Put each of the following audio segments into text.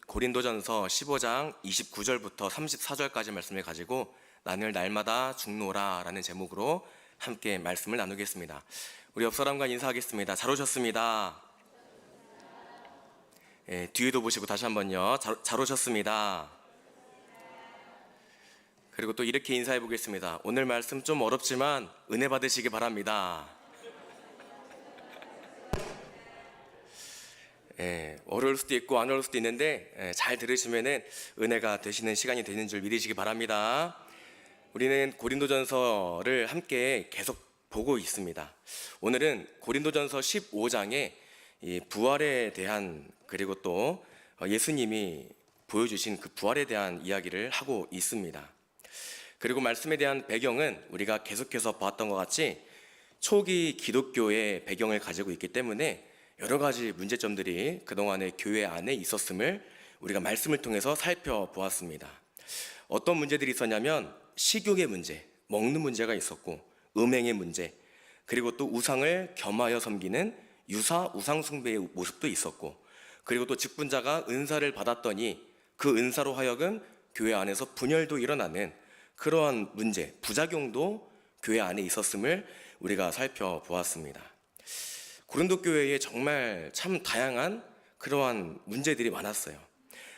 고린도전서 15장 29절부터 34절까지 말씀을 가지고 나늘 날마다 죽노라 라는 제목으로 함께 말씀을 나누겠습니다. 우리 옆 사람과 인사하겠습니다. 잘 오셨습니다. 뒤에도 보시고 다시 한번요. 잘 오셨습니다. 그리고 또 이렇게 인사해 보겠습니다. 오늘 말씀 좀 어렵지만 은혜 받으시기 바랍니다. 어려울 수도 있고 안 어려울 수도 있는데 잘 들으시면은 은혜가 되시는 시간이 되는 줄 믿으시기 바랍니다. 우리는 고린도전서를 함께 계속 보고 있습니다. 오늘은 고린도전서 15장에 이 부활에 대한, 그리고 또 예수님이 보여주신 그 부활에 대한 이야기를 하고 있습니다. 그리고 말씀에 대한 배경은 우리가 계속해서 보았던 것 같이 초기 기독교의 배경을 가지고 있기 때문에 여러 가지 문제점들이 그동안의 교회 안에 있었음을 우리가 말씀을 통해서 살펴보았습니다. 어떤 문제들이 있었냐면 식욕의 문제, 먹는 문제가 있었고, 음행의 문제, 그리고 또 우상을 겸하여 섬기는 우상 숭배의 모습도 있었고, 그리고 또 직분자가 은사를 받았더니 그 은사로 하여금 교회 안에서 분열도 일어나는 그러한 문제, 부작용도 교회 안에 있었음을 우리가 살펴보았습니다. 고린도 교회에 정말 참 다양한 그러한 문제들이 많았어요.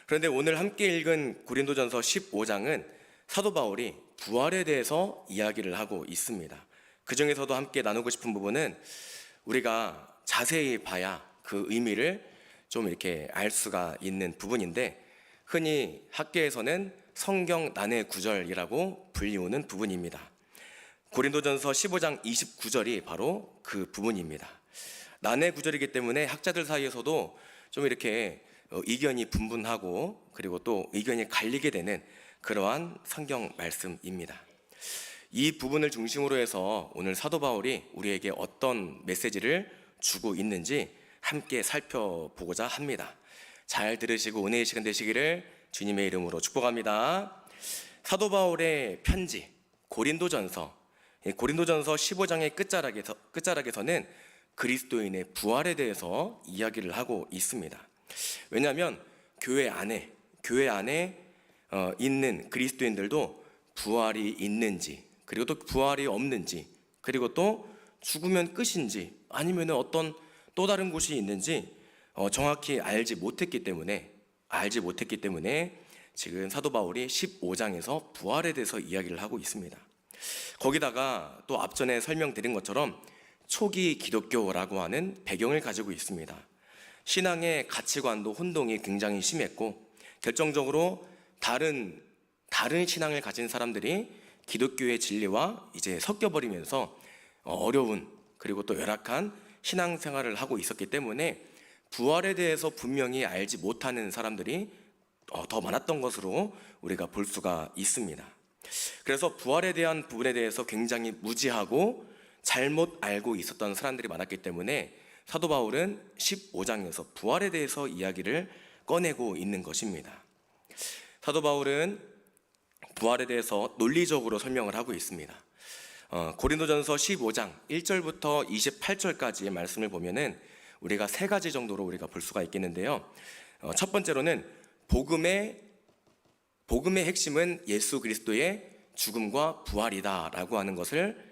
그런데 오늘 함께 읽은 고린도전서 15장은 사도 바울이 부활에 대해서 이야기를 하고 있습니다. 그 중에서도 함께 나누고 싶은 부분은 우리가 자세히 봐야 그 의미를 좀 이렇게 알 수가 있는 부분인데, 흔히 학계에서는 성경 난해 구절이라고 불리우는 부분입니다. 고린도전서 15장 29절이 바로 그 부분입니다. 난해 구절이기 때문에 학자들 사이에서도 좀 이렇게 의견이 분분하고, 그리고 또 의견이 갈리게 되는 그러한 성경 말씀입니다. 이 부분을 중심으로 해서 오늘 사도 바울이 우리에게 어떤 메시지를 주고 있는지 함께 살펴보고자 합니다. 잘 들으시고 은혜의 시간 되시기를 주님의 이름으로 축복합니다. 사도 바울의 편지 고린도전서 15장의 끝자락에서는 그리스도인의 부활에 대해서 이야기를 하고 있습니다. 왜냐하면 교회 안에 있는 그리스도인들도 부활이 있는지, 그리고 또 부활이 없는지, 그리고 또 죽으면 끝인지 아니면 어떤 또 다른 곳이 있는지 정확히 알지 못했기 때문에 지금 사도 바울이 15장에서 부활에 대해서 이야기를 하고 있습니다. 거기다가 또 앞전에 설명드린 것처럼 초기 기독교라고 하는 배경을 가지고 있습니다. 신앙의 가치관도 혼동이 굉장히 심했고, 결정적으로 다른 신앙을 가진 사람들이 기독교의 진리와 이제 섞여버리면서 어려운, 그리고 또 열악한 신앙생활을 하고 있었기 때문에 부활에 대해서 분명히 알지 못하는 사람들이 더 많았던 것으로 우리가 볼 수가 있습니다. 그래서 부활에 대한 부분에 대해서 굉장히 무지하고 잘못 알고 있었던 사람들이 많았기 때문에 사도 바울은 15장에서 부활에 대해서 이야기를 꺼내고 있는 것입니다. 사도 바울은 부활에 대해서 논리적으로 설명을 하고 있습니다. 고린도전서 15장 1절부터 28절까지의 말씀을 보면은 우리가 세 가지 정도로 우리가 볼 수가 있겠는데요. 첫 번째로는 복음의 핵심은 예수 그리스도의 죽음과 부활이다라고 하는 것을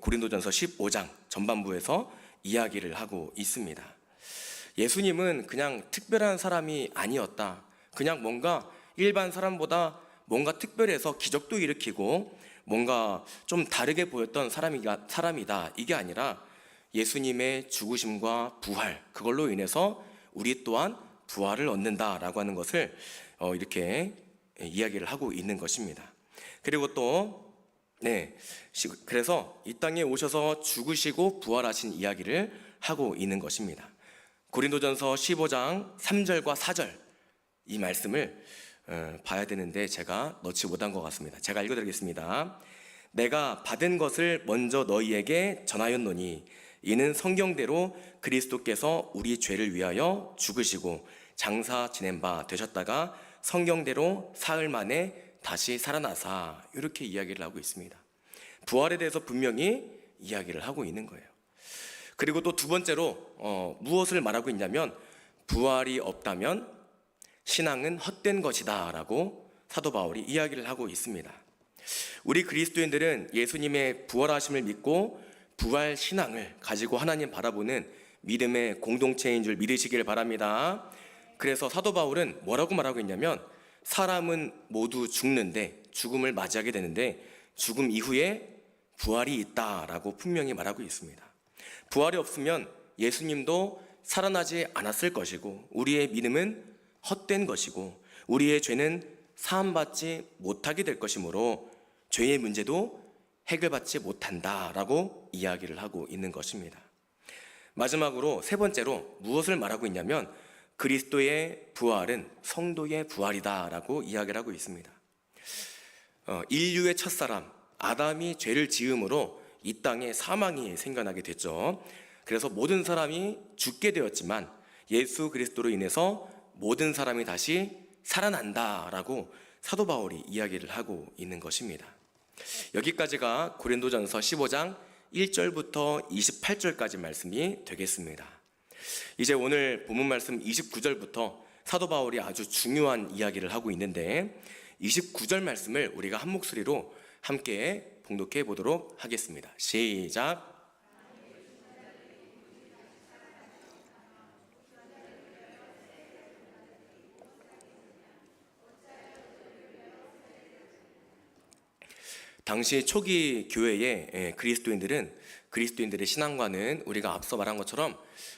고린도전서 15장 전반부에서 이야기를 하고 있습니다. 예수님은 그냥 특별한 사람이 아니었다. 그냥 뭔가 일반 사람보다 뭔가 특별해서 기적도 일으키고 뭔가 좀 다르게 보였던 사람이다. 이게 아니라 예수님의 죽으심과 부활, 그걸로 인해서 우리 또한 부활을 얻는다라고 하는 것을 이렇게 이야기를 하고 있는 것입니다. 그리고 또 그래서 이 땅에 오셔서 죽으시고 부활하신 이야기를 하고 있는 것입니다. 고린도전서 15장 3절과 4절 이 말씀을 봐야 되는데 제가 넣지 못한 것 같습니다. 제가 읽어드리겠습니다. 내가 받은 것을 먼저 너희에게 전하였노니 이는 성경대로 그리스도께서 우리 죄를 위하여 죽으시고 장사 지낸 바 되셨다가 성경대로 사흘 만에 다시 살아나사, 이렇게 이야기를 하고 있습니다. 부활에 대해서 분명히 이야기를 하고 있는 거예요. 그리고 또 두 번째로 무엇을 말하고 있냐면 부활이 없다면 신앙은 헛된 것이다 라고 사도 바울이 이야기를 하고 있습니다. 우리 그리스도인들은 예수님의 부활하심을 믿고 부활 신앙을 가지고 하나님 바라보는 믿음의 공동체인 줄 믿으시길 바랍니다. 그래서 사도 바울은 뭐라고 말하고 있냐면, 사람은 모두 죽는데, 죽음을 맞이하게 되는데 죽음 이후에 부활이 있다라고 분명히 말하고 있습니다. 부활이 없으면 예수님도 살아나지 않았을 것이고, 우리의 믿음은 헛된 것이고, 우리의 죄는 사함받지 못하게 될 것이므로 죄의 문제도 해결받지 못한다라고 이야기를 하고 있는 것입니다. 마지막으로 세 번째로 무엇을 말하고 있냐면, 그리스도의 부활은 성도의 부활이다라고 이야기를 하고 있습니다. 인류의 첫사람 아담이 죄를 지음으로 이 땅에 사망이 생겨나게 됐죠. 그래서 모든 사람이 죽게 되었지만 예수 그리스도로 인해서 모든 사람이 다시 살아난다라고 사도 바울이 이야기를 하고 있는 것입니다. 여기까지가 고린도전서 15장 1절부터 28절까지 말씀이 되겠습니다. 이제 오늘 본문 말씀 29절부터 사도 바울이 아주 중요한 이야기를 하고 있는데, 29절 말씀을 우리가 한 목소리로 함께 봉독해 보도록 하겠습니다. 시작. 당시 초기 교회의 그리스도인들의 신앙과는 우리가 앞서 말한 것처럼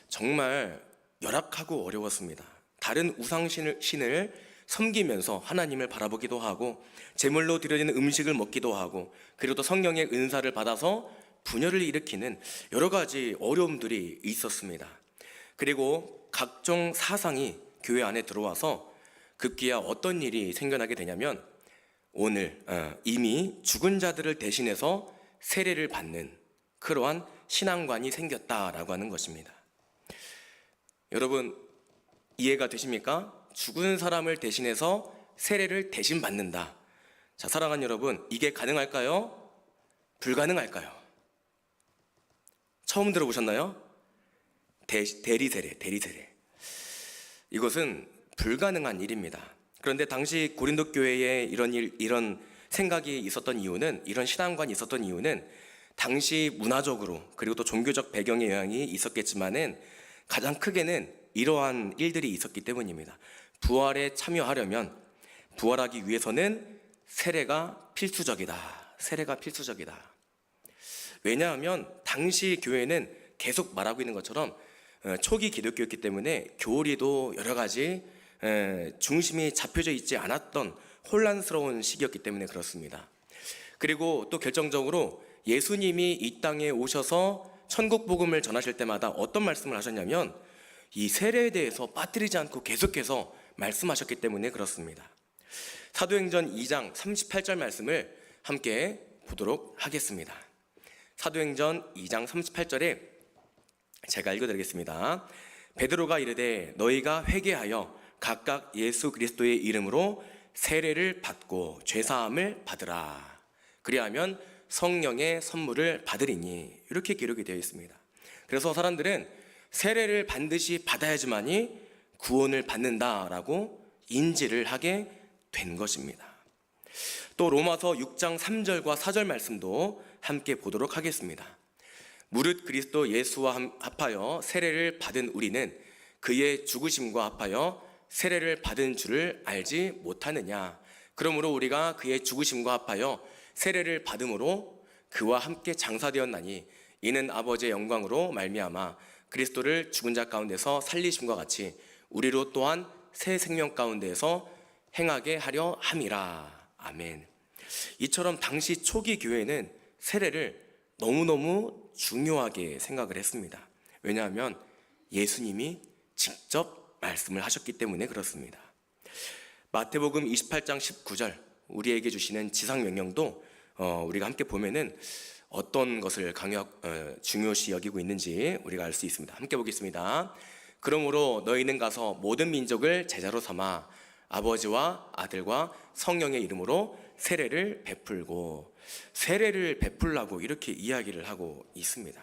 정말 열악하고 어려웠습니다. 다른 우상신을 섬기면서 하나님을 바라보기도 하고, 제물로 드려지는 음식을 먹기도 하고, 그리고 또 성령의 은사를 받아서 분열을 일으키는 여러 가지 어려움들이 있었습니다. 그리고 각종 사상이 교회 안에 들어와서 급기야 어떤 일이 생겨나게 되냐면, 오늘 이미 죽은 자들을 대신해서 세례를 받는 그러한 신앙관이 생겼다라고 하는 것입니다. 여러분, 이해가 되십니까? 죽은 사람을 대신해서 세례를 대신 받는다. 자, 사랑하는 여러분, 이게 가능할까요? 불가능할까요? 처음 들어보셨나요? 대리세례. 이것은 불가능한 일입니다. 그런데 당시 고린도 교회에 이런 생각이 있었던 이유는, 이런 신앙관이 있었던 이유는 당시 문화적으로 그리고 또 종교적 배경의 영향이 있었겠지만은 가장 크게는 이러한 일들이 있었기 때문입니다. 부활에 참여하려면, 부활하기 위해서는 세례가 필수적이다. 왜냐하면 당시 교회는 계속 말하고 있는 것처럼 초기 기독교였기 때문에 교리도 여러 가지 중심이 잡혀져 있지 않았던 혼란스러운 시기였기 때문에 그렇습니다. 그리고 또 결정적으로 예수님이 이 땅에 오셔서 천국 복음을 전하실 때마다 어떤 말씀을 하셨냐면, 이 세례에 대해서 빠뜨리지 않고 계속해서 말씀하셨기 때문에 그렇습니다. 사도행전 2장 38절 말씀을 함께 보도록 하겠습니다. 사도행전 2장 38절에 제가 읽어드리겠습니다. 베드로가 이르되 너희가 회개하여 각각 예수 그리스도의 이름으로 세례를 받고 죄사함을 받으라. 그리하면 성령의 선물을 받으리니, 이렇게 기록이 되어 있습니다. 그래서 사람들은 세례를 반드시 받아야지만이 구원을 받는다라고 인지를 하게 된 것입니다. 또 로마서 6장 3절과 4절 말씀도 함께 보도록 하겠습니다. 무릇 그리스도 예수와 합하여 세례를 받은 우리는 그의 죽으심과 합하여 세례를 받은 줄을 알지 못하느냐. 그러므로 우리가 그의 죽으심과 합하여 세례를 받음으로 그와 함께 장사되었나니, 이는 아버지의 영광으로 말미암아 그리스도를 죽은 자 가운데서 살리심과 같이 우리로 또한 새 생명 가운데에서 행하게 하려 함이라. 아멘. 이처럼 당시 초기 교회는 세례를 너무너무 중요하게 생각을 했습니다. 왜냐하면 예수님이 직접 말씀을 하셨기 때문에 그렇습니다. 마태복음 28장 19절 우리에게 주시는 지상명령도 우리가 함께 보면은 어떤 것을 중요시 여기고 있는지 우리가 알 수 있습니다. 함께 보겠습니다. 그러므로 너희는 가서 모든 민족을 제자로 삼아 아버지와 아들과 성령의 이름으로 세례를 베풀고, 세례를 베풀라고 이렇게 이야기를 하고 있습니다.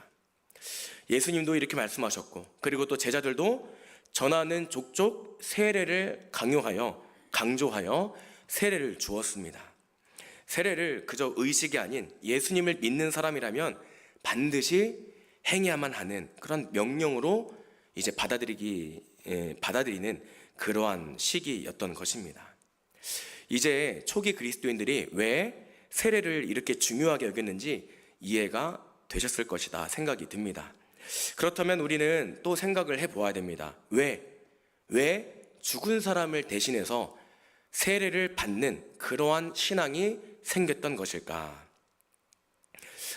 예수님도 이렇게 말씀하셨고, 그리고 또 제자들도 전하는 족족 세례를 강조하여 세례를 주었습니다. 세례를 그저 의식이 아닌 예수님을 믿는 사람이라면 반드시 행해야만 하는 그런 명령으로 이제 받아들이는 그러한 시기였던 것입니다. 이제 초기 그리스도인들이 왜 세례를 이렇게 중요하게 여겼는지 이해가 되셨을 것이다 생각이 듭니다. 그렇다면 우리는 또 생각을 해보아야 됩니다. 왜 죽은 사람을 대신해서 세례를 받는 그러한 신앙이 생겼던 것일까?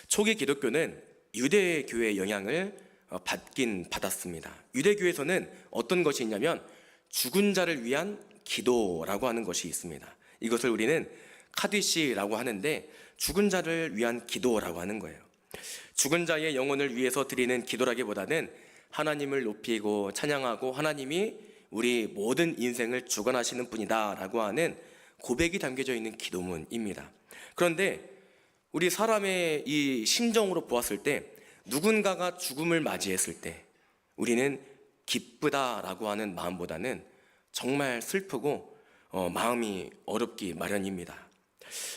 초기 기독교는 유대교의 영향을 받긴 받았습니다. 유대교에서는 어떤 것이 있냐면 죽은 자를 위한 기도라고 하는 것이 있습니다. 이것을 우리는 카디시라고 하는데 죽은 자를 위한 기도라고 하는 거예요. 죽은 자의 영혼을 위해서 드리는 기도라기보다는 하나님을 높이고 찬양하고 하나님이 우리 모든 인생을 주관하시는 분이다라고 하는 고백이 담겨져 있는 기도문입니다. 그런데 우리 사람의 이 심정으로 보았을 때 누군가가 죽음을 맞이했을 때 우리는 기쁘다라고 하는 마음보다는 정말 슬프고 마음이 어렵기 마련입니다.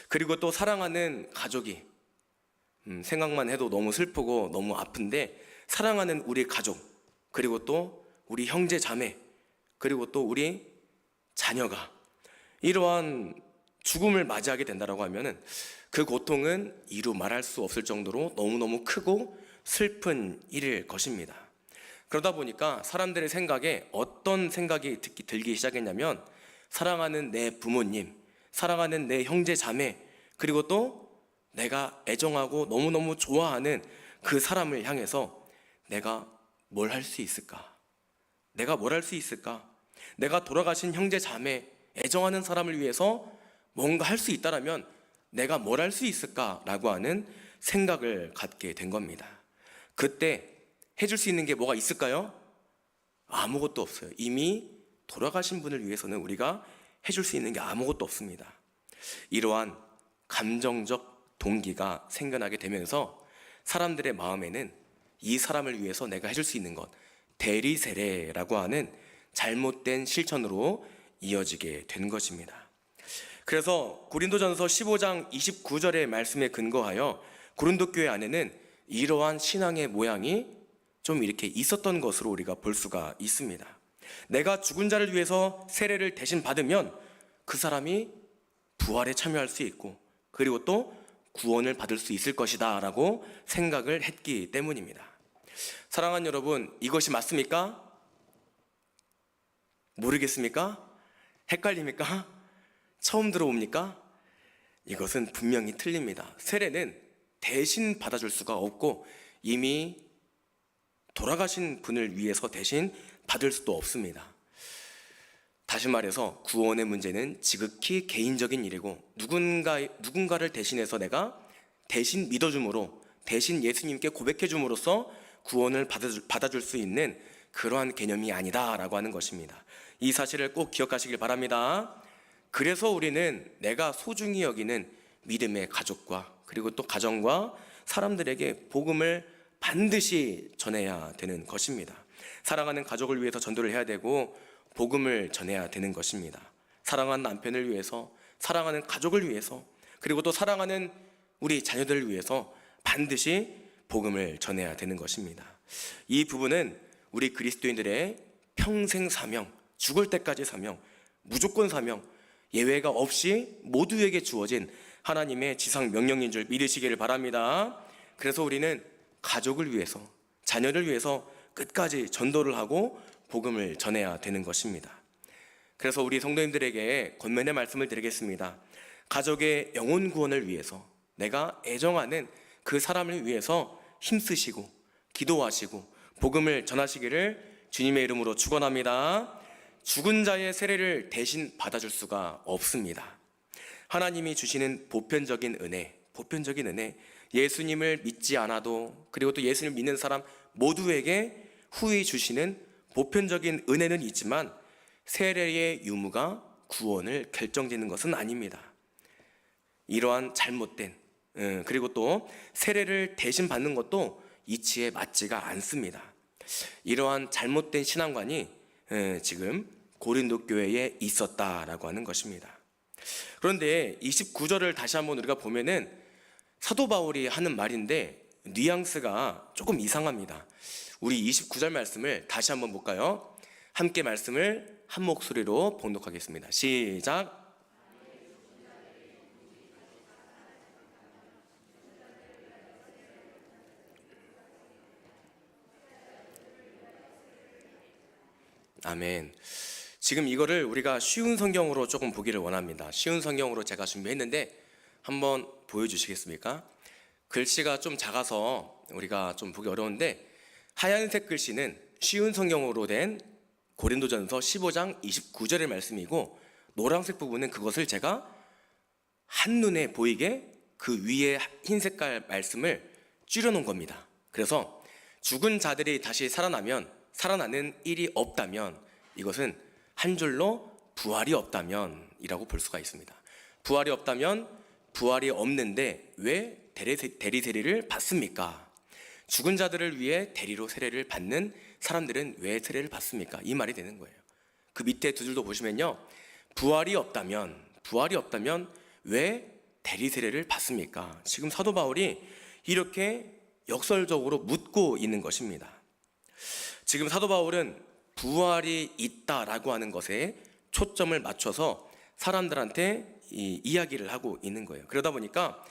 그리고 또 사랑하는 가족이 생각만 해도 너무 슬프고 너무 아픈데 사랑하는 우리 가족 그리고 또 우리 형제 자매 그리고 또 우리 자녀가 이러한 죽음을 맞이하게 된다고 하면은 그 고통은 이루 말할 수 없을 정도로 너무너무 크고 슬픈 일일 것입니다. 그러다 보니까 사람들의 생각에 어떤 생각이 들기 시작했냐면 사랑하는 내 부모님, 사랑하는 내 형제 자매 그리고 또 내가 애정하고 너무너무 좋아하는 그 사람을 향해서 내가 뭘 할 수 있을까? 내가 뭘 할 수 있을까? 내가 돌아가신 형제 자매, 애정하는 사람을 위해서 뭔가 할 수 있다라면 내가 뭘 할 수 있을까라고 하는 생각을 갖게 된 겁니다. 그때 해줄 수 있는 게 뭐가 있을까요? 아무것도 없어요. 이미 돌아가신 분을 위해서는 우리가 해줄 수 있는 게 아무것도 없습니다. 이러한 감정적 동기가 생겨나게 되면서 사람들의 마음에는 이 사람을 위해서 내가 해줄 수 있는 것, 대리세례라고 하는 잘못된 실천으로 이어지게 된 것입니다. 그래서 고린도전서 15장 29절의 말씀에 근거하여 고린도 교회 안에는 이러한 신앙의 모양이 좀 이렇게 있었던 것으로 우리가 볼 수가 있습니다. 내가 죽은 자를 위해서 세례를 대신 받으면 그 사람이 부활에 참여할 수 있고 그리고 또 구원을 받을 수 있을 것이다 라고 생각을 했기 때문입니다. 사랑하는 여러분, 이것이 맞습니까? 모르겠습니까? 헷갈립니까? 처음 들어옵니까? 이것은 분명히 틀립니다. 세례는 대신 받아줄 수가 없고 이미 돌아가신 분을 위해서 대신 받을 수도 없습니다. 다시 말해서 구원의 문제는 지극히 개인적인 일이고 누군가를 대신해서 내가 대신 믿어줌으로 대신 예수님께 고백해줌으로써 구원을 받아줄 수 있는 그러한 개념이 아니다라고 하는 것입니다. 이 사실을 꼭 기억하시길 바랍니다. 그래서 우리는 내가 소중히 여기는 믿음의 가족과 그리고 또 가정과 사람들에게 복음을 반드시 전해야 되는 것입니다. 사랑하는 가족을 위해서 전도를 해야 되고 복음을 전해야 되는 것입니다. 사랑하는 남편을 위해서, 사랑하는 가족을 위해서, 그리고 또 사랑하는 우리 자녀들을 위해서 반드시 복음을 전해야 되는 것입니다. 이 부분은 우리 그리스도인들의 평생 사명, 죽을 때까지 사명, 무조건 사명, 예외가 없이 모두에게 주어진 하나님의 지상 명령인 줄 믿으시기를 바랍니다. 그래서 우리는 가족을 위해서, 자녀를 위해서 끝까지 전도를 하고 복음을 전해야 되는 것입니다. 그래서 우리 성도님들에게 권면의 말씀을 드리겠습니다. 가족의 영혼 구원을 위해서 내가 애정하는 그 사람을 위해서 힘쓰시고 기도하시고 복음을 전하시기를 주님의 이름으로 축원합니다. 죽은 자의 세례를 대신 받아줄 수가 없습니다. 하나님이 주시는 보편적인 은혜, 예수님을 믿지 않아도 그리고 또 예수님을 믿는 사람 모두에게 후히 주시는 보편적인 은혜는 있지만 세례의 유무가 구원을 결정짓는 것은 아닙니다. 이러한 잘못된 그리고 또 세례를 대신 받는 것도 이치에 맞지가 않습니다. 이러한 잘못된 신앙관이 지금 고린도 교회에 있었다라고 하는 것입니다. 그런데 29절을 다시 한번 우리가 보면은 사도 바울이 하는 말인데 뉘앙스가 조금 이상합니다. 우리 29절 말씀을 다시 한번 볼까요? 함께 말씀을 한 목소리로 봉독하겠습니다. 시작. 아멘. 지금 이거를 우리가 쉬운 성경으로 조금 보기를 원합니다. 쉬운 성경으로 제가 준비했는데 한번 보여주시겠습니까? 글씨가 좀 작아서 우리가 좀 보기 어려운데 하얀색 글씨는 쉬운 성경으로 된 고린도전서 15장 29절의 말씀이고 노란색 부분은 그것을 제가 한눈에 보이게 그 위에 흰 색깔 말씀을 줄여놓은 겁니다. 그래서 죽은 자들이 다시 살아나는 일이 없다면 이것은 한 줄로 부활이 없다면 이라고 볼 수가 있습니다. 부활이 없다면 부활이 없는데 왜 대리 세례를 받습니까? 죽은 자들을 위해 대리로 세례를 받는 사람들은 왜 세례를 받습니까? 이 말이 되는 거예요. 그 밑에 두 줄도 보시면요, 부활이 없다면 왜 대리 세례를 받습니까? 지금 사도 바울이 이렇게 역설적으로 묻고 있는 것입니다. 지금 사도 바울은 부활이 있다라고 하는 것에 초점을 맞춰서 사람들한테 이야기를 하고 있는 거예요. 그러다 보니까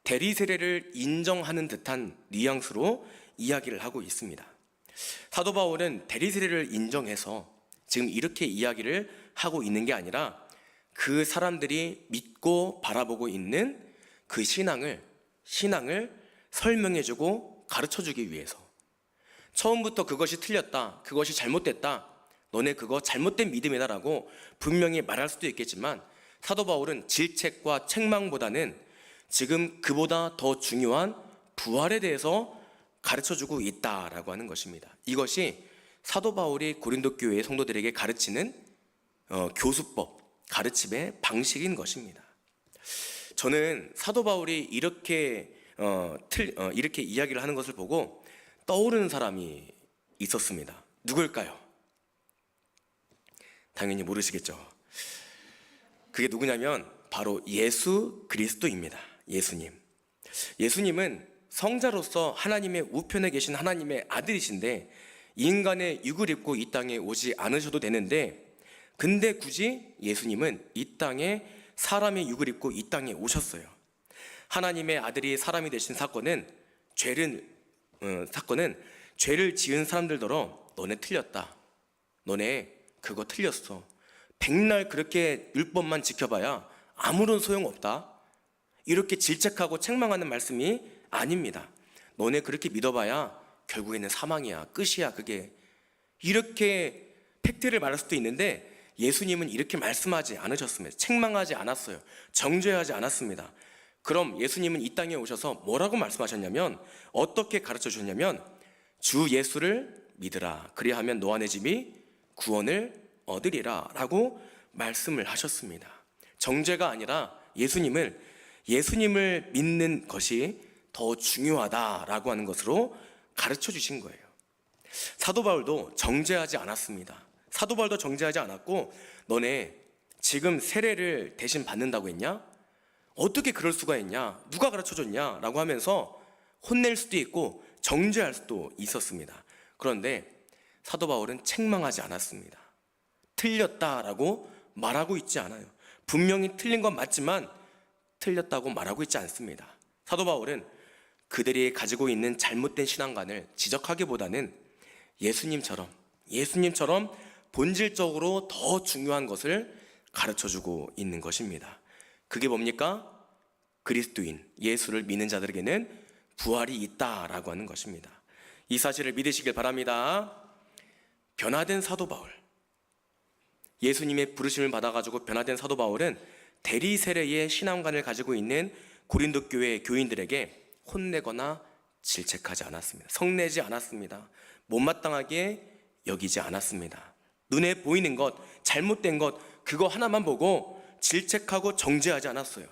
대리 세례를 인정하는 듯한 뉘앙스로 이야기를 하고 있습니다. 사도 바울은 대리 세례를 인정해서 지금 이렇게 이야기를 하고 있는 게 아니라 그 사람들이 믿고 바라보고 있는 그 신앙을 설명해주고 가르쳐주기 위해서, 처음부터 그것이 틀렸다, 그것이 잘못됐다, 너네 그거 잘못된 믿음이다라고 분명히 말할 수도 있겠지만 사도 바울은 질책과 책망보다는 지금 그보다 더 중요한 부활에 대해서 가르쳐주고 있다라고 하는 것입니다. 이것이 사도 바울이 고린도 교회의 성도들에게 가르치는 교수법, 가르침의 방식인 것입니다. 저는 사도 바울이 이렇게 이야기를 하는 것을 보고 떠오르는 사람이 있었습니다. 누굴까요? 당연히 모르시겠죠. 그게 누구냐면 바로 예수 그리스도입니다. 예수님은 성자로서 하나님의 우편에 계신 하나님의 아들이신데 인간의 육을 입고 이 땅에 오지 않으셔도 되는데, 근데 굳이 예수님은 이 땅에 사람의 육을 입고 이 땅에 오셨어요. 하나님의 아들이 사람이 되신 사건은 죄를 지은 사람들더러 너네 틀렸다, 너네 그거 틀렸어, 백날 그렇게 율법만 지켜봐야 아무런 소용없다, 이렇게 질책하고 책망하는 말씀이 아닙니다. 너네 그렇게 믿어봐야 결국에는 사망이야, 끝이야, 그게. 이렇게 팩트를 말할 수도 있는데 예수님은 이렇게 말씀하지 않으셨습니다. 책망하지 않았어요. 정죄하지 않았습니다. 그럼 예수님은 이 땅에 오셔서 뭐라고 말씀하셨냐면, 어떻게 가르쳐 주셨냐면, 주 예수를 믿으라, 그리하면 너와 내 집이 구원을 얻으리라 라고 말씀을 하셨습니다. 정죄가 아니라 예수님을 믿는 것이 더 중요하다라고 하는 것으로 가르쳐 주신 거예요. 사도 바울도 정죄하지 않았습니다. 사도 바울도 정죄하지 않았고, 너네 지금 세례를 대신 받는다고 했냐? 어떻게 그럴 수가 있냐? 누가 가르쳐 줬냐? 라고 하면서 혼낼 수도 있고 정죄할 수도 있었습니다. 그런데 사도 바울은 책망하지 않았습니다. 틀렸다라고 말하고 있지 않아요. 분명히 틀린 건 맞지만 틀렸다고 말하고 있지 않습니다. 사도 바울은 그들이 가지고 있는 잘못된 신앙관을 지적하기보다는 예수님처럼 본질적으로 더 중요한 것을 가르쳐주고 있는 것입니다. 그게 뭡니까? 그리스도인, 예수를 믿는 자들에게는 부활이 있다라고 하는 것입니다. 이 사실을 믿으시길 바랍니다. 변화된 사도 바울, 예수님의 부르심을 받아가지고 변화된 사도 바울은 대리 세례의 신앙관을 가지고 있는 고린도 교회 교인들에게 혼내거나 질책하지 않았습니다. 성내지 않았습니다. 못마땅하게 여기지 않았습니다. 눈에 보이는 것, 잘못된 것, 그거 하나만 보고 질책하고 정죄하지 않았어요.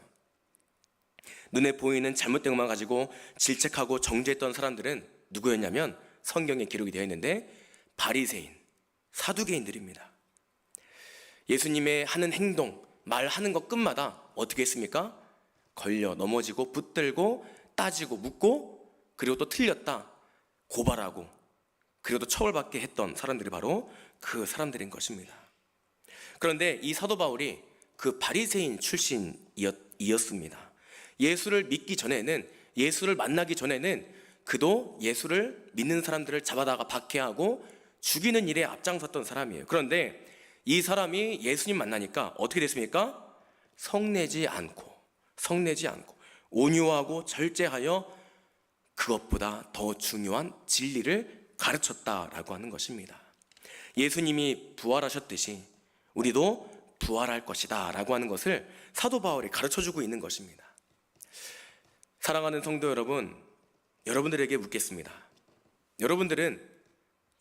눈에 보이는 잘못된 것만 가지고 질책하고 정죄했던 사람들은 누구였냐면 성경에 기록이 되어 있는데 바리새인, 사두개인들입니다. 예수님의 하는 행동, 말하는 것 끝마다 어떻게 했습니까? 걸려 넘어지고 붙들고 따지고 묻고, 그리고 또 틀렸다 고발하고, 그리고 또 처벌받게 했던 사람들이 바로 그 사람들인 것입니다. 그런데 이 사도 바울이 그 바리새인 출신이었습니다. 예수를 믿기 전에는, 예수를 만나기 전에는 그도 예수를 믿는 사람들을 잡아다가 박해하고 죽이는 일에 앞장섰던 사람이에요. 그런데 이 사람이 예수님 만나니까 어떻게 됐습니까? 성내지 않고 온유하고 절제하여 그것보다 더 중요한 진리를 가르쳤다라고 하는 것입니다. 예수님이 부활하셨듯이 우리도 부활할 것이다 라고 하는 것을 사도 바울이 가르쳐주고 있는 것입니다. 사랑하는 성도 여러분, 여러분들에게 묻겠습니다. 여러분들은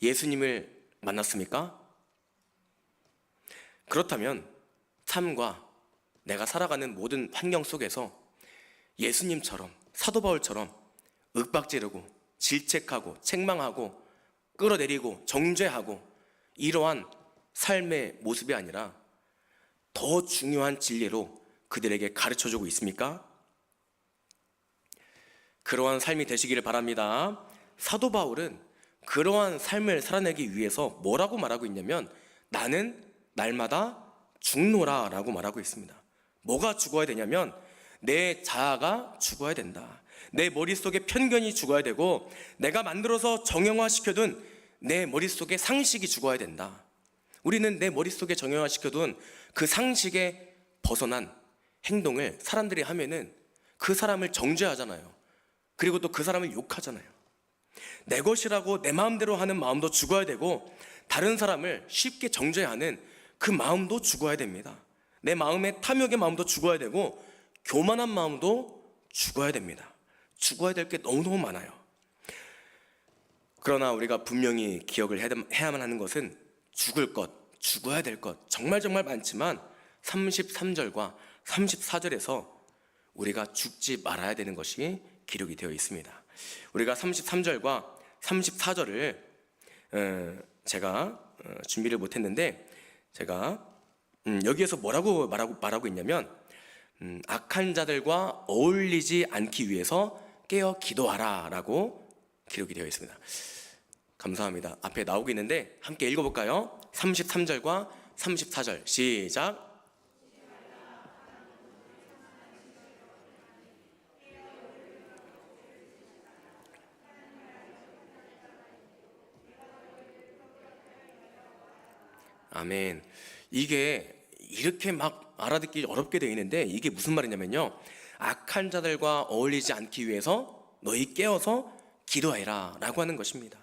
예수님을 만났습니까? 그렇다면 삶과 내가 살아가는 모든 환경 속에서 예수님처럼, 사도 바울처럼 윽박지르고 질책하고 책망하고 끌어내리고 정죄하고 이러한 삶의 모습이 아니라 더 중요한 진리로 그들에게 가르쳐주고 있습니까? 그러한 삶이 되시기를 바랍니다. 사도 바울은 그러한 삶을 살아내기 위해서 뭐라고 말하고 있냐면, 나는 날마다 죽노라 라고 말하고 있습니다. 뭐가 죽어야 되냐면 내 자아가 죽어야 된다. 내 머릿속에 편견이 죽어야 되고, 내가 만들어서 정형화시켜둔 내 머릿속에 상식이 죽어야 된다. 우리는 내 머릿속에 정형화시켜둔 그 상식에 벗어난 행동을 사람들이 하면은 그 사람을 정죄하잖아요. 그리고 또 그 사람을 욕하잖아요. 내 것이라고 내 마음대로 하는 마음도 죽어야 되고, 다른 사람을 쉽게 정죄하는 그 마음도 죽어야 됩니다. 내 마음의 탐욕의 마음도 죽어야 되고, 교만한 마음도 죽어야 됩니다. 죽어야 될 게 너무너무 많아요. 그러나 우리가 분명히 기억을 해야만 하는 것은 죽을 것, 죽어야 될 것 정말 많지만 33절과 34절에서 우리가 죽지 말아야 되는 것이 기록이 되어 있습니다. 우리가 33절과 34절을 제가 준비를 못했는데, 제가 여기에서 뭐라고 말하고 있냐면, 악한 자들과 어울리지 않기 위해서 깨어 기도하라 라고 기록이 되어 있습니다. 감사합니다. 앞에 나오고 있는데 함께 읽어볼까요? 33절과 34절 시작. 아멘. 이게 이렇게 막 알아듣기 어렵게 되어 있는데, 이게 무슨 말이냐면요, 악한 자들과 어울리지 않기 위해서 너희 깨어서 기도해라 라고 하는 것입니다.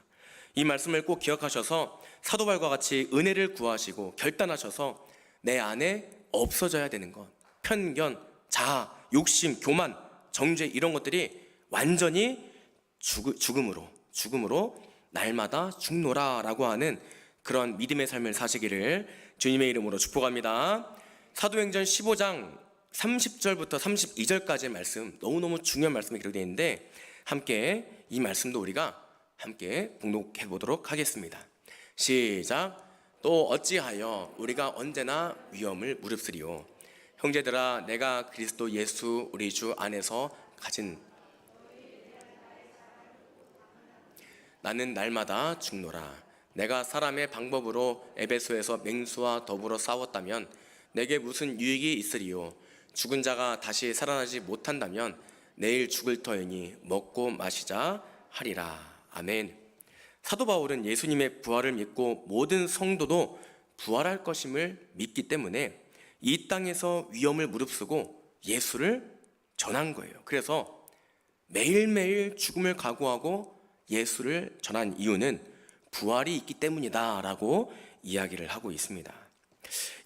이 말씀을 꼭 기억하셔서 사도 바울과 같이 은혜를 구하시고 결단하셔서 내 안에 없어져야 되는 것, 편견, 자아, 욕심, 교만, 정죄 이런 것들이 완전히 죽음으로 날마다 죽노라 라고 하는 그런 믿음의 삶을 사시기를 주님의 이름으로 축복합니다. 사도행전 15장 30절부터 32절까지의 말씀, 너무너무 중요한 말씀이 기록되어 있는데, 함께 이 말씀도 우리가 함께 봉독해 보도록 하겠습니다. 시작. 또 어찌하여 우리가 언제나 위험을 무릅쓰리요. 형제들아, 내가 그리스도 예수 우리 주 안에서 가진 나는 날마다 죽노라. 내가 사람의 방법으로 에베소에서 맹수와 더불어 싸웠다면 내게 무슨 유익이 있으리요. 죽은 자가 다시 살아나지 못한다면 내일 죽을 터이니 먹고 마시자 하리라. 아멘. 사도 바울은 예수님의 부활을 믿고 모든 성도도 부활할 것임을 믿기 때문에 이 땅에서 위험을 무릅쓰고 예수를 전한 거예요. 그래서 매일매일 죽음을 각오하고 예수를 전한 이유는 부활이 있기 때문이다 라고 이야기를 하고 있습니다.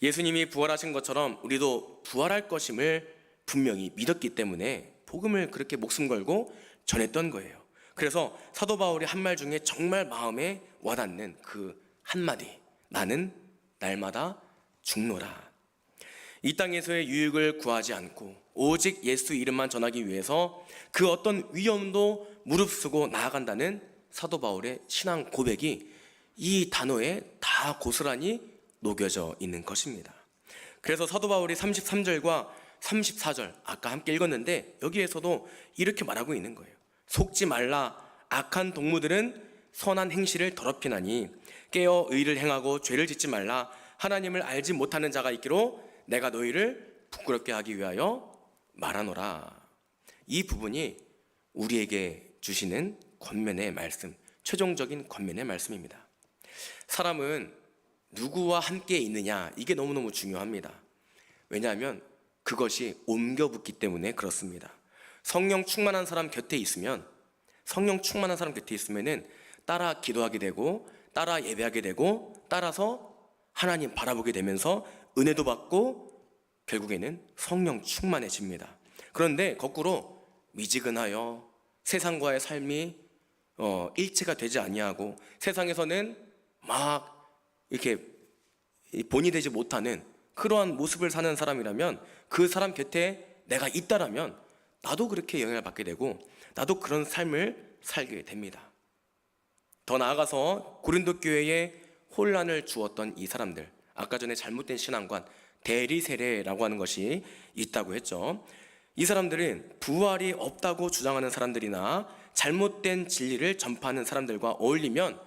예수님이 부활하신 것처럼 우리도 부활할 것임을 분명히 믿었기 때문에 복음을 그렇게 목숨 걸고 전했던 거예요. 그래서 사도 바울이 한 말 중에 정말 마음에 와닿는 그 한마디, 나는 날마다 죽노라. 이 땅에서의 유익을 구하지 않고 오직 예수 이름만 전하기 위해서 그 어떤 위험도 무릅쓰고 나아간다는 사도 바울의 신앙 고백이 이 단어에 다 고스란히 녹여져 있는 것입니다. 그래서 사도 바울이 33절과 34절 아까 함께 읽었는데 여기에서도 이렇게 말하고 있는 거예요. 속지 말라. 악한 동무들은 선한 행실을 더럽히나니 깨어 의를 행하고 죄를 짓지 말라. 하나님을 알지 못하는 자가 있기로 내가 너희를 부끄럽게 하기 위하여 말하노라. 이 부분이 우리에게 주시는 권면의 말씀, 최종적인 권면의 말씀입니다. 사람은 누구와 함께 있느냐, 이게 너무너무 중요합니다. 왜냐하면 그것이 옮겨 붙기 때문에 그렇습니다. 성령 충만한 사람 곁에 있으면은 따라 기도하게 되고, 따라 예배하게 되고, 따라서 하나님 바라보게 되면서 은혜도 받고 결국에는 성령 충만해집니다. 그런데 거꾸로 미지근하여 세상과의 삶이 일치가 되지 아니하고 세상에서는 막 이렇게 본이 되지 못하는 그러한 모습을 사는 사람이라면, 그 사람 곁에 내가 있다라면 나도 그렇게 영향을 받게 되고 나도 그런 삶을 살게 됩니다. 더 나아가서 고린도 교회에 혼란을 주었던 이 사람들, 아까 전에 잘못된 신앙관, 대리세례라고 하는 것이 있다고 했죠. 이 사람들은 부활이 없다고 주장하는 사람들이나 잘못된 진리를 전파하는 사람들과 어울리면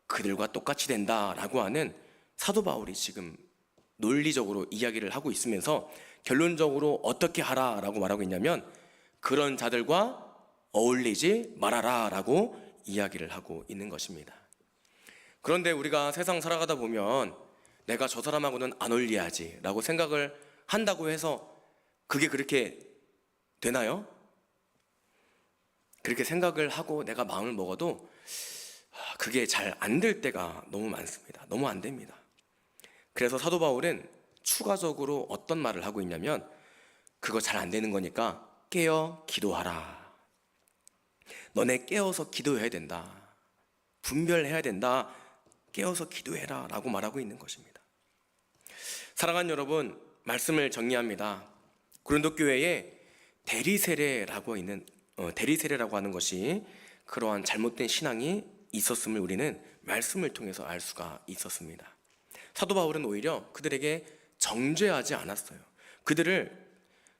그들과 똑같이 된다라고 하는 사도 바울이 지금 논리적으로 이야기를 하고 있으면서 결론적으로 어떻게 하라라고 말하고 있냐면 그런 자들과 어울리지 말아라라고 이야기를 하고 있는 것입니다. 그런데 우리가 세상 살아가다 보면 내가 저 사람하고는 안 어울려야지라고 생각을 한다고 해서 그게 그렇게 되나요? 그렇게 생각을 하고 내가 마음을 먹어도 그게 잘 안 될 때가 너무 많습니다. 너무 안 됩니다. 그래서 사도 바울은 추가적으로 어떤 말을 하고 있냐면 그거 잘 안 되는 거니까 깨어 기도하라. 너네 깨어서 기도해야 된다. 분별해야 된다. 깨어서 기도해라 라고 말하고 있는 것입니다. 사랑하는 여러분, 말씀을 정리합니다. 고린도 교회에 대리세례라고 하는 것이 그러한 잘못된 신앙이 있었음을 우리는 말씀을 통해서 알 수가 있었습니다. 사도 바울은 오히려 그들에게 정죄하지 않았어요. 그들을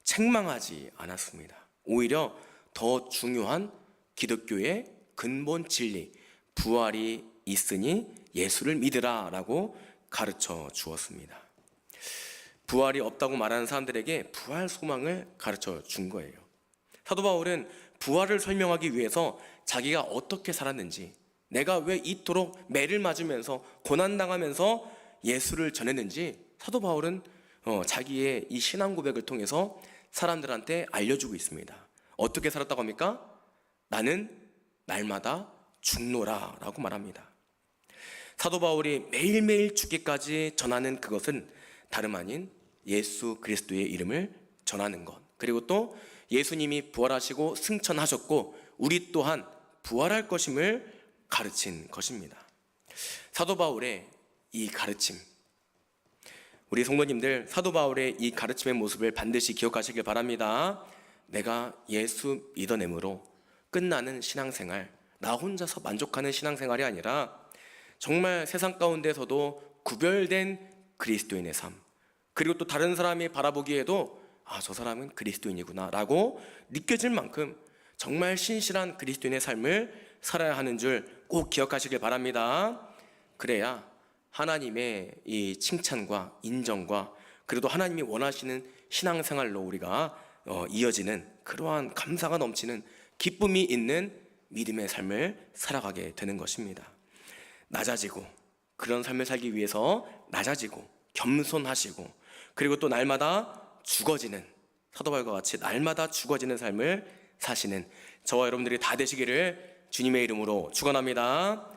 책망하지 않았습니다. 오히려 더 중요한 기독교의 근본 진리, 부활이 있으니 예수를 믿으라 라고 가르쳐 주었습니다. 부활이 없다고 말하는 사람들에게 부활 소망을 가르쳐 준 거예요. 사도 바울은 부활을 설명하기 위해서 자기가 어떻게 살았는지, 내가 왜 이토록 매를 맞으면서 고난당하면서 예수를 전했는지 사도 바울은 자기의 이 신앙 고백을 통해서 사람들한테 알려주고 있습니다. 어떻게 살았다고 합니까? 나는 날마다 죽노라 라고 말합니다. 사도 바울이 매일매일 죽기까지 전하는 그것은 다름 아닌 예수 그리스도의 이름을 전하는 것, 그리고 또 예수님이 부활하시고 승천하셨고 우리 또한 부활할 것임을 가르친 것입니다. 사도 바울의 이 가르침, 우리 성도님들 사도 바울의 이 가르침의 모습을 반드시 기억하시길 바랍니다. 내가 예수 믿어냄으로 끝나는 신앙생활, 나 혼자서 만족하는 신앙생활이 아니라 정말 세상 가운데서도 구별된 그리스도인의 삶, 그리고 또 다른 사람이 바라보기에도 저 사람은 그리스도인이구나 라고 느껴질 만큼 정말 신실한 그리스도인의 삶을 살아야 하는 줄 꼭 기억하시길 바랍니다. 그래야 하나님의 이 칭찬과 인정과 그래도 하나님이 원하시는 신앙생활로 우리가 이어지는 그러한 감사가 넘치는 기쁨이 있는 믿음의 삶을 살아가게 되는 것입니다. 낮아지고, 그런 삶을 살기 위해서 낮아지고 겸손하시고, 그리고 또 날마다 죽어지는, 사도 바울과 같이 날마다 죽어지는 삶을 사시는 저와 여러분들이 다 되시기를 주님의 이름으로 축원합니다.